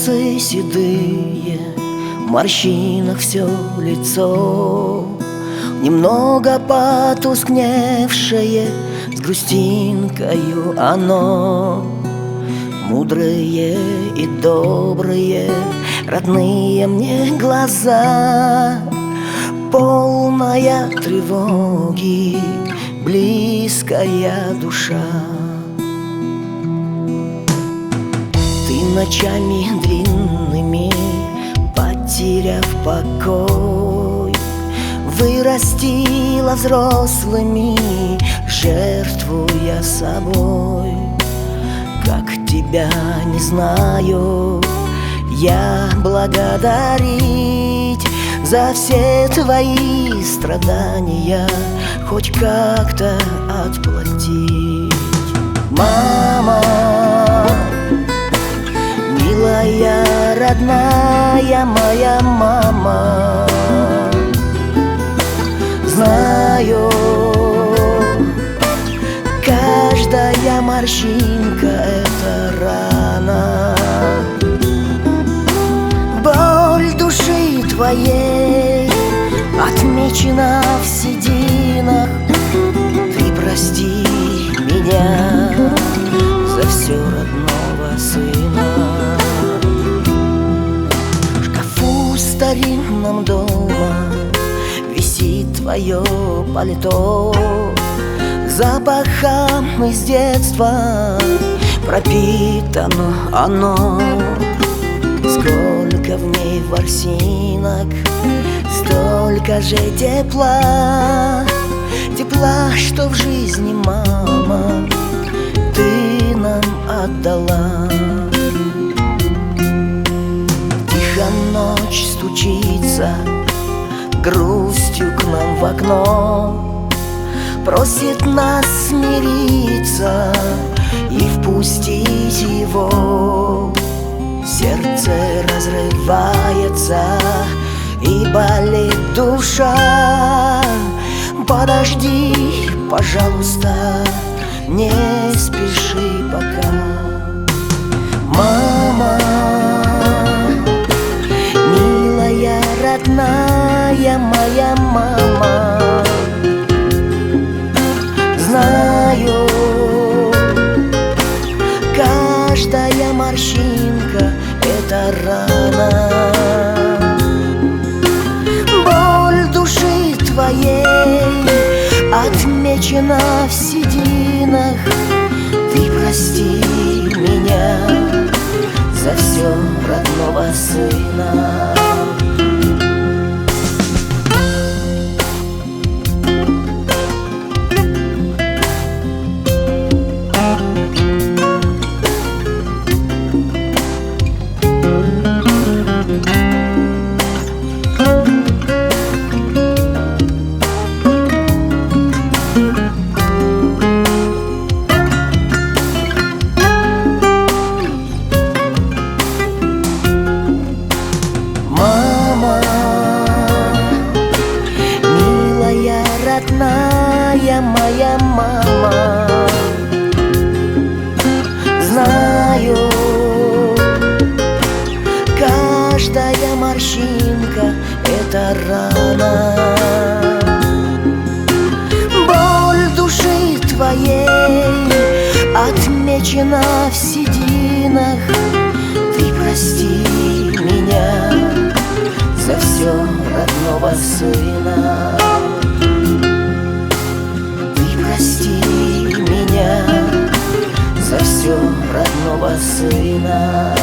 волосы седые, в морщинах все лицо, немного потускневшее, с грустинкою оно. Мудрые и добрые, родные мне глаза, полная тревоги, близкая душа. Ты ночами длинными, потеряв покой, вырастила взрослыми, жертвуя собой. Как тебя не знаю я благодарить за все твои страдания, хоть как-то отплатить. Мама, милая, родная моя мама, знаю, каждая морщинка — это рана. Боль души твоей отмечена в сединах. Ты прости меня за все родного сына. В шкафу старинном дома висит твое пальто, запахом из детства пропитано оно. Сколько в ней ворсинок, столько же тепла, тепла, что в жизни, мама, ты нам отдала. Тихо ночь стучится грустью к нам в окно, просит нас смириться и впустить его. Сердце разрывается и болит душа. Подожди, пожалуйста, не спеши пока. Мама, милая, родная моя мама, знаю, каждая морщинка — это рана. Боль души твоей отмечена в сединах. Ты прости меня за все родного сына. Родная моя мама, знаю, каждая морщинка — это рана. Боль души твоей отмечена в сединах. Ты прости меня за все родного сына. Прости меня за все родного сына.